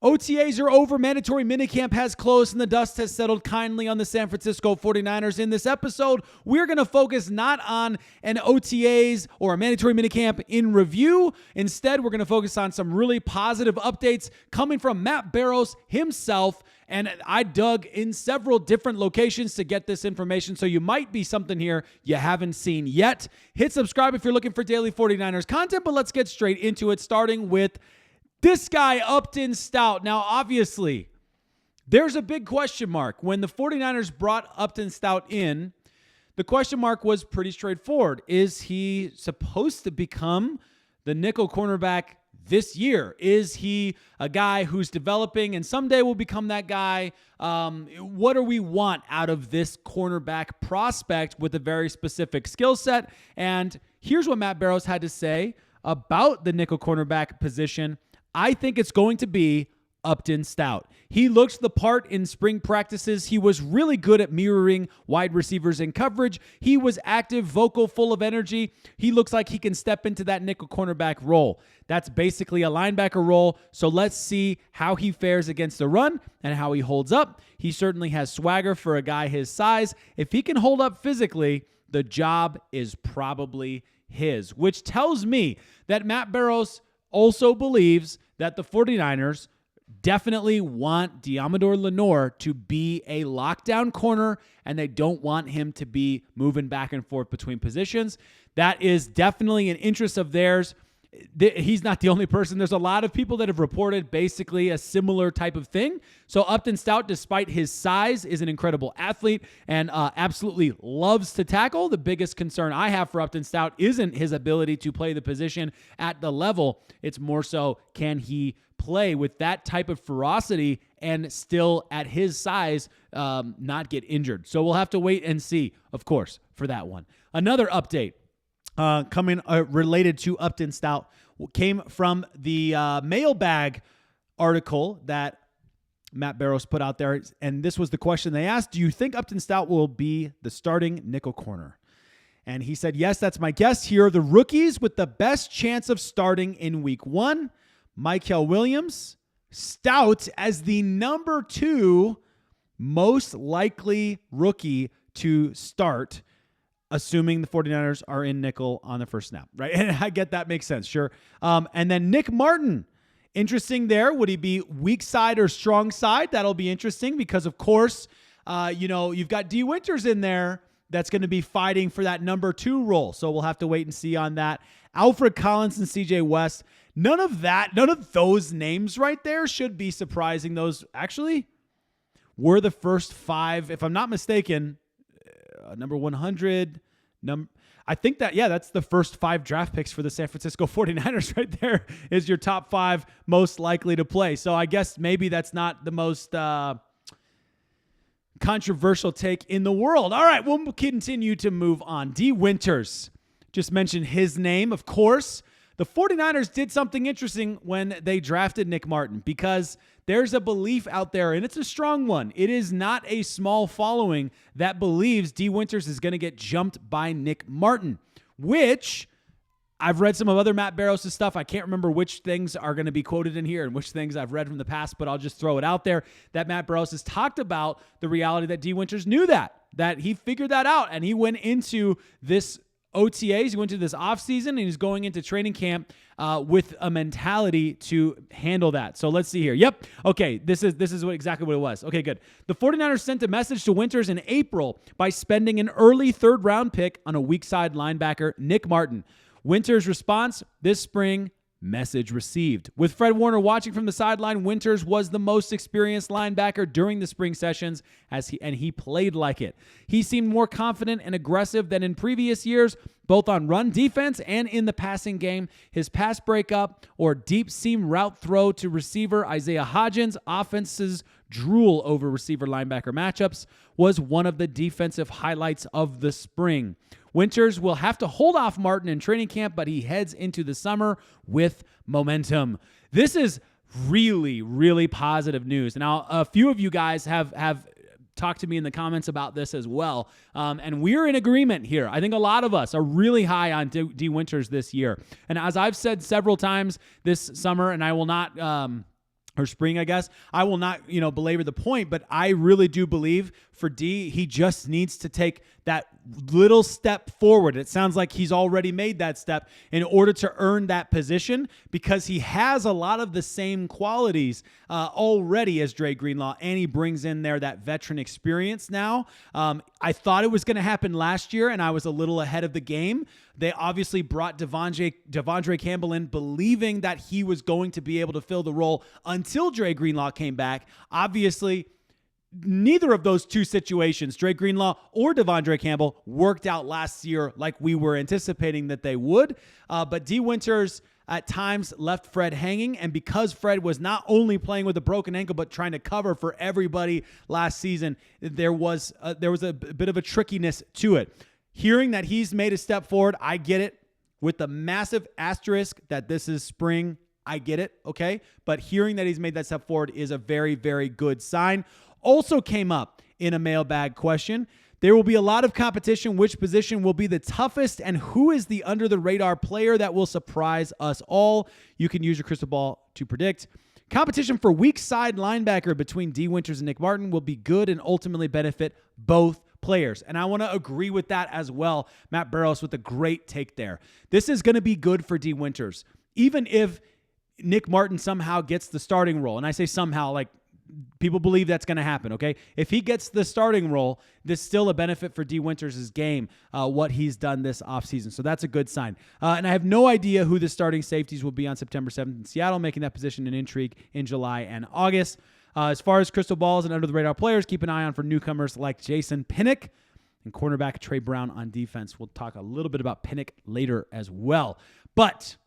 OTAs are over. Mandatory minicamp has closed, and the dust has settled kindly on the San Francisco 49ers. In this episode, we're going to focus not on an OTAs or a mandatory minicamp in review. Instead, we're going to focus on some really positive updates coming from Matt Barrows himself. And I dug in several different locations to get this information, so you might be something here you haven't seen yet. Hit subscribe if you're looking for daily 49ers content, but let's get straight into it, starting with this guy, Upton Stout. Now, obviously, there's a big question mark. When the 49ers brought Upton Stout in, the question mark was pretty straightforward. Is he supposed to become the nickel cornerback this year? Is he a guy who's developing and someday will become that guy? What do we want out of this cornerback prospect with a very specific skill set? And here's what Matt Barrows had to say about the nickel cornerback position. I think it's going to be Upton Stout. He looked the part in spring practices. He was really good at mirroring wide receivers in coverage. He was active, vocal, full of energy. He looks like he can step into that nickel cornerback role. That's basically a linebacker role. So let's see how he fares against the run and how he holds up. He certainly has swagger for a guy his size. If he can hold up physically, the job is probably his, which tells me that Matt Barrows also believes that the 49ers definitely want Deommodore Lenoir to be a lockdown corner, and they don't want him to be moving back and forth between positions. That is definitely an interest of theirs. He's not the only person. There's a lot of people that have reported basically a similar type of thing. So Upton Stout, despite his size, is an incredible athlete and absolutely loves to tackle. The biggest concern I have for Upton Stout isn't his ability to play the position at the level. It's more so, can he play with that type of ferocity and still at his size not get injured? So we'll have to wait and see, of course, for that one. Another update coming related to Upton Stout came from the mailbag article that Matt Barrows put out there. And this was the question they asked: do you think Upton Stout will be the starting nickel corner? And he said, yes, that's my guess. Here are the rookies with the best chance of starting in week 1. Mykel Williams, Stout as the number 2 most likely rookie to start, assuming the 49ers are in nickel on the first snap, right? And I get that makes sense, sure. And then Nick Martin, interesting there. Would he be weak side or strong side? That'll be interesting because, of course, you've got D. Winters in there that's going to be fighting for that number 2 role. So we'll have to wait and see on that. Alfred Collins and CJ West. None of those names right there should be surprising. Those actually were the first 5, if I'm not mistaken, number 100. I think that's the first 5 draft picks for the San Francisco 49ers right there is your top 5 most likely to play. So I guess maybe that's not the most controversial take in the world. All right, we'll continue to move on. D. Winters, just mentioned his name, of course. The 49ers did something interesting when they drafted Nick Martin, because there's a belief out there, and it's a strong one. It is not a small following that believes D. Winters is going to get jumped by Nick Martin, which I've read some of other Matt Barrows' stuff. I can't remember which things are going to be quoted in here and which things I've read from the past, but I'll just throw it out there that Matt Barrows has talked about the reality that D. Winters knew that he figured that out, and he went into this OTAs, he went to this offseason, and he's going into training camp with a mentality to handle that. So let's see here. Yep. Okay, this is exactly what it was. Okay, good. The 49ers sent a message to Winters in April by spending an early 3rd-round pick on a weak side linebacker, Nick Martin. Winters' response this spring: message received. With Fred Warner watching from the sideline, Winters was the most experienced linebacker during the spring sessions, and he played like it. He seemed more confident and aggressive than in previous years, both on run defense and in the passing game. His pass breakup or deep seam route throw to receiver Isaiah Hodgins, offenses drool over receiver linebacker matchups, was one of the defensive highlights of the spring. Winters will have to hold off Martin in training camp, but he heads into the summer with momentum. This is really, really positive news. Now, a few of you guys have talked to me in the comments about this as well, and we're in agreement here. I think a lot of us are really high on D. Winters this year. And as I've said several times this summer, and I will not or spring, I guess. I will not, belabor the point, but I really do believe for D, he just needs to take that little step forward. It sounds like he's already made that step in order to earn that position, because he has a lot of the same qualities already as Dre Greenlaw, and he brings in there that veteran experience now. I thought it was going to happen last year, and I was a little ahead of the game. They obviously brought Devondre Campbell in, believing that he was going to be able to fill the role until Dre Greenlaw came back. Obviously, neither of those two situations, Dre Greenlaw or Devondre Campbell, worked out last year like we were anticipating that they would. But D. Winters at times left Fred hanging, and because Fred was not only playing with a broken ankle but trying to cover for everybody last season, there was a bit of a trickiness to it. Hearing that he's made a step forward, I get it. With the massive asterisk that this is spring, I get it, okay? But hearing that he's made that step forward is a very, very good sign. Also came up in a mailbag question. There will be a lot of competition. Which position will be the toughest, and who is the under-the-radar player that will surprise us all? You can use your crystal ball to predict. Competition for weak side linebacker between D. Winters and Nick Martin will be good and ultimately benefit both players. And I want to agree with that as well. Matt Barrows with a great take there. This is going to be good for D. Winters. Even if Nick Martin somehow gets the starting role, and I say somehow, like, people believe that's going to happen, okay? If he gets the starting role, this is still a benefit for D. Winters' game, what he's done this offseason. So that's a good sign. And I have no idea who the starting safeties will be on September 7th in Seattle, making that position an intrigue in July and August. As far as crystal balls and under-the-radar players, keep an eye on for newcomers like Jason Pinnick and cornerback Trey Brown on defense. We'll talk a little bit about Pinnick later as well. But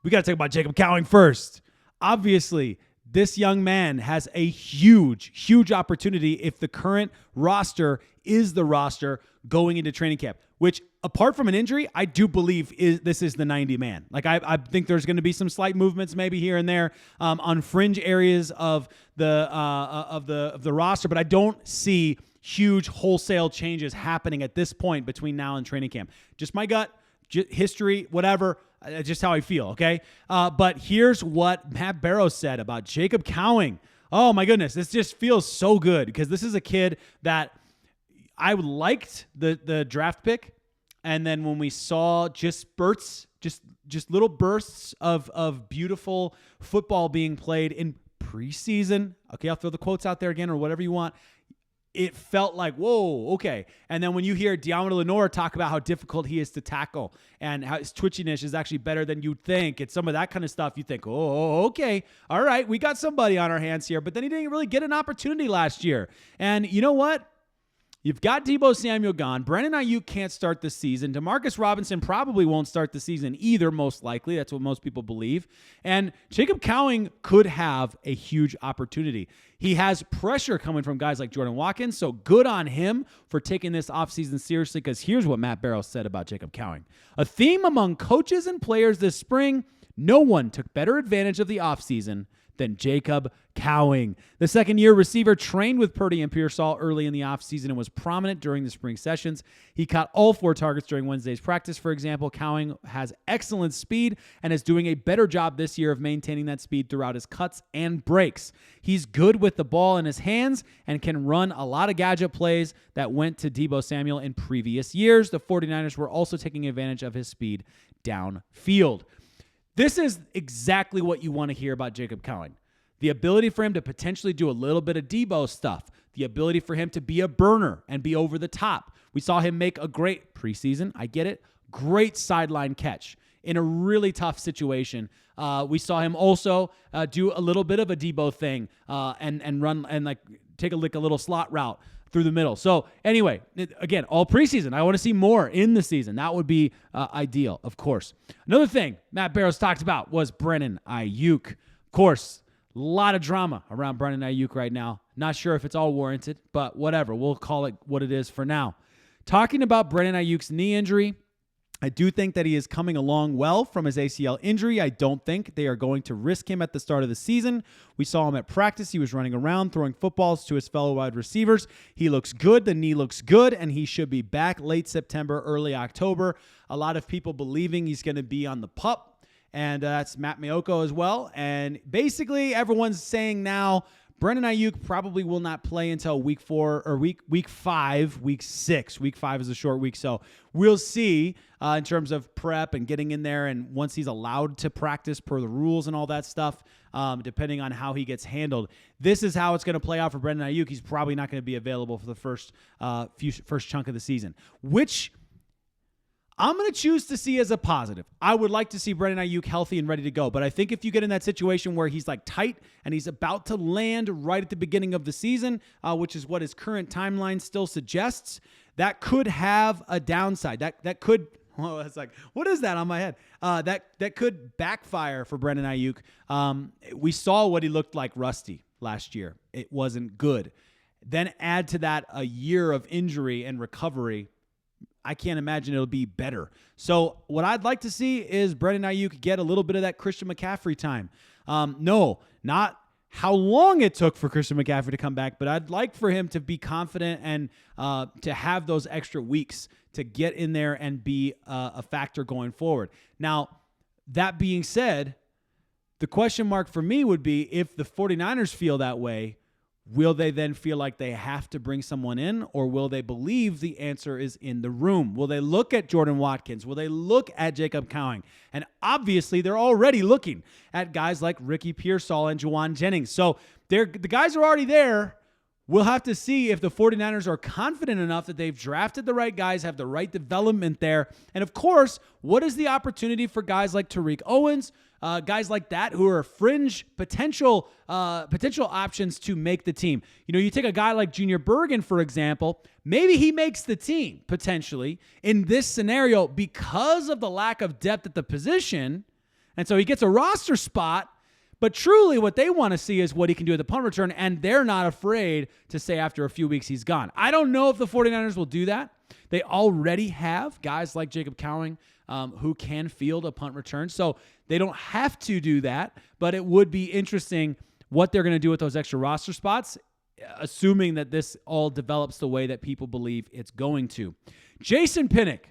we got to talk about Jacob Cowing first. Obviously, this young man has a huge, huge opportunity if the current roster is the roster going into training camp, which, apart from an injury, I do believe this is the 90 man. Like, I think there's going to be some slight movements maybe here and there on fringe areas of the roster, but I don't see huge wholesale changes happening at this point between now and training camp. Just my gut, history, whatever. Just how I feel, okay? But here's what Matt Barrows said about Jacob Cowing. Oh, my goodness. This just feels so good because this is a kid that I liked the draft pick. And then when we saw just spurts, just little bursts of beautiful football being played in preseason. Okay, I'll throw the quotes out there again or whatever you want. It felt like, whoa, okay. And then when you hear Deommodore Lenoir talk about how difficult he is to tackle and how his twitchiness is actually better than you'd think, and some of that kind of stuff, you think, oh, okay, all right, we got somebody on our hands here. But then he didn't really get an opportunity last year. And you know what? You've got Deebo Samuel gone. Brennan Iayuk can't start the season. Demarcus Robinson probably won't start the season either, most likely. That's what most people believe. And Jacob Cowing could have a huge opportunity. He has pressure coming from guys like Jordan Watkins, so good on him for taking this offseason seriously, because here's what Matt Barrows said about Jacob Cowing. A theme among coaches and players this spring: no one took better advantage of the offseason than Jacob Cowing. The second-year receiver trained with Purdy and Pearsall early in the offseason and was prominent during the spring sessions. He caught all 4 targets during Wednesday's practice, for example. Cowing has excellent speed and is doing a better job this year of maintaining that speed throughout his cuts and breaks. He's good with the ball in his hands and can run a lot of gadget plays that went to Deebo Samuel in previous years. The 49ers were also taking advantage of his speed downfield. This is exactly what you want to hear about Jacob Cowing. The ability for him to potentially do a little bit of Deebo stuff. The ability for him to be a burner and be over the top. We saw him make a great preseason, I get it, great sideline catch in a really tough situation. We saw him also do a little bit of a Deebo thing and run and like take a little slot route through the middle. So anyway, again, all preseason. I want to see more in the season. That would be ideal, of course. Another thing Matt Barrows talked about was Brennan Iayuk. Of course, a lot of drama around Brennan Iayuk right now. Not sure if it's all warranted, but whatever. We'll call it what it is for now. Talking about Brennan Ayuk's knee injury, I do think that he is coming along well from his ACL injury. I don't think they are going to risk him at the start of the season. We saw him at practice. He was running around, throwing footballs to his fellow wide receivers. He looks good. The knee looks good, and he should be back late September, early October. A lot of people believing he's going to be on the PUP and that's Matt Maiocco as well. And basically everyone's saying now Brennan Iayuk probably will not play until week 4 or week 5, week 6. Week 5 is a short week, so we'll see in terms of prep and getting in there, and once he's allowed to practice per the rules and all that stuff, depending on how he gets handled. This is how it's going to play out for Brennan Iayuk. He's probably not going to be available for the first chunk of the season, which I'm going to choose to see as a positive. I would like to see Brennan Iayuk healthy and ready to go, but I think if you get in that situation where he's like tight and he's about to land right at the beginning of the season, which is what his current timeline still suggests, that could have a downside. That could, oh, it's like, what is that on my head? That could backfire for Brennan Iayuk. We saw what he looked like rusty last year. It wasn't good. Then add to that a year of injury and recovery. I can't imagine it'll be better. So what I'd like to see is Brennan Iayuk get a little bit of that Christian McCaffrey time. No, not how long it took for Christian McCaffrey to come back, but I'd like for him to be confident and to have those extra weeks to get in there and be a factor going forward. Now, that being said, the question mark for me would be if the 49ers feel that way, will they then feel like they have to bring someone in, or will they believe the answer is in the room? Will they look at Jordan Watkins? Will they look at Jacob Cowing? And obviously, they're already looking at guys like Ricky Pearsall and Juwan Jennings. So the guys are already there. We'll have to see if the 49ers are confident enough that they've drafted the right guys, have the right development there. And of course, what is the opportunity for guys like Tariq Owens, guys like that who are fringe potential options to make the team? You know, you take a guy like Junior Bergen, for example, maybe he makes the team potentially in this scenario because of the lack of depth at the position. And so he gets a roster spot. But truly what they want to see is what he can do at the punt return, and they're not afraid to say after a few weeks he's gone. I don't know if the 49ers will do that. They already have guys like Jacob Cowing who can field a punt return, so they don't have to do that, but it would be interesting what they're going to do with those extra roster spots, assuming that this all develops the way that people believe it's going to. Jason Pinnick.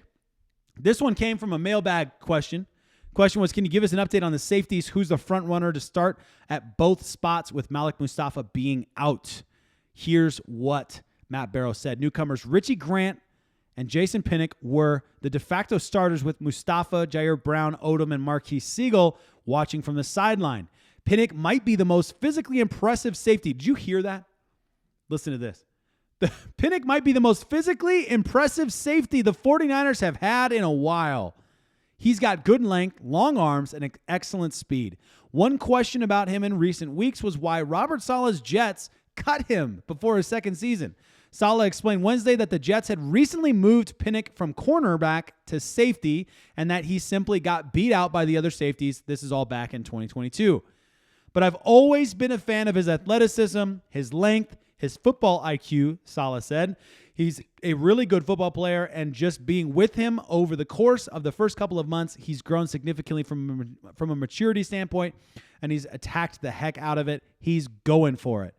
This one came from a mailbag question. Question was, can you give us an update on the safeties? Who's the front runner to start at both spots with Malik Mustafa being out? Here's what Matt Barrow said. Newcomers Richie Grant and Jason Pinnick were the de facto starters with Mustafa, Jair Brown, Odom, and Marquise Siegel watching from the sideline. Pinnick might be the most physically impressive safety. Did you hear that? Listen to this. Pinnick might be the most physically impressive safety the 49ers have had in a while. He's got good length, long arms, and excellent speed. One question about him in recent weeks was why Robert Saleh's Jets cut him before his second season. Saleh explained Wednesday that the Jets had recently moved Pinnick from cornerback to safety and that he simply got beat out by the other safeties. This is all back in 2022. But I've always been a fan of his athleticism, his length, his football IQ, Saleh said. He's a really good football player, and just being with him over the course of the first couple of months, he's grown significantly from a maturity standpoint, and he's attacked the heck out of it. He's going for it.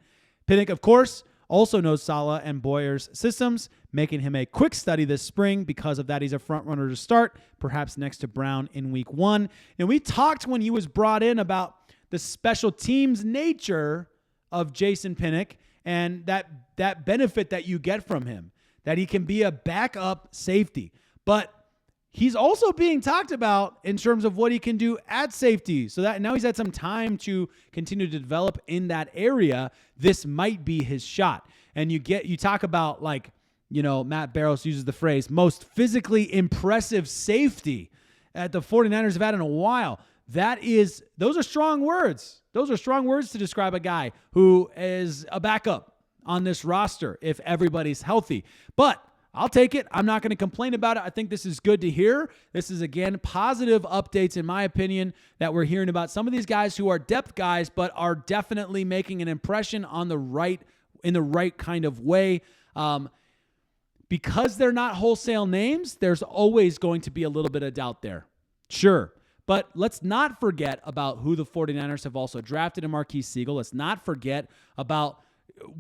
Pinnick, of course, also knows Saleh and Boyer's systems, making him a quick study this spring. Because of that, he's a front runner to start, perhaps next to Brown in week 1. And we talked when he was brought in about the special teams nature of Jason Pinnick and that benefit that you get from him, that he can be a backup safety. But he's also being talked about in terms of what he can do at safety. So that now he's had some time to continue to develop in that area. This might be his shot. And you talk about, like, you know, Matt Barrows uses the phrase most physically impressive safety that the 49ers have had in a while. Those are strong words. Those are strong words to describe a guy who is a backup on this roster if everybody's healthy. But I'll take it. I'm not going to complain about it. I think this is good to hear. This is, again, positive updates, in my opinion, that we're hearing about some of these guys who are depth guys, but are definitely making an impression in the right kind of way. Because they're not wholesale names, there's always going to be a little bit of doubt there. Sure. But let's not forget about who the 49ers have also drafted in Marquise Siegel. Let's not forget about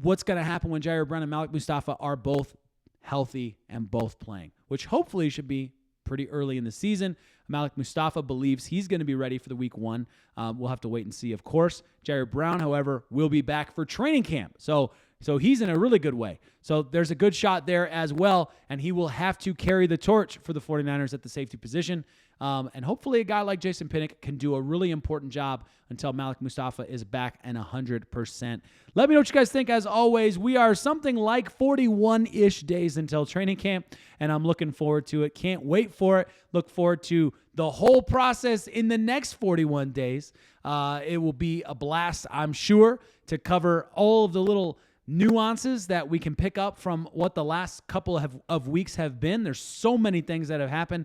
what's going to happen when Jair Brown and Malik Mustafa are both healthy and both playing, which hopefully should be pretty early in the season. Malik Mustafa believes he's going to be ready for the week 1. We'll have to wait and see, of course. Jared Brown, however, will be back for training camp. So he's in a really good way. So there's a good shot there as well, and he will have to carry the torch for the 49ers at the safety position. And hopefully a guy like Jason Pinnick can do a really important job until Malik Mustafa is back and 100%. Let me know what you guys think. As always, we are something like 41-ish days until training camp, and I'm looking forward to it. Can't wait for it. Look forward to the whole process in the next 41 days. It will be a blast, I'm sure, to cover all of the little nuances that we can pick up from what the last couple of weeks have been. There's so many things that have happened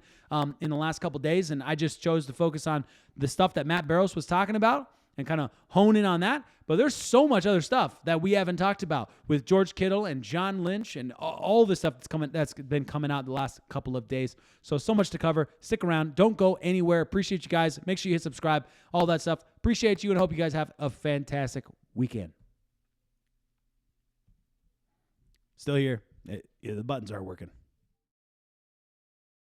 in the last couple days, and I just chose to focus on the stuff that Matt Barrows was talking about and kind of hone in on that. But there's so much other stuff that we haven't talked about with George Kittle and John Lynch and all the stuff that's been coming out the last couple of days. So much to cover. Stick around. Don't go anywhere. Appreciate you guys. Make sure you hit subscribe, all that stuff. Appreciate you, and hope you guys have a fantastic weekend. Still here. The buttons aren't working.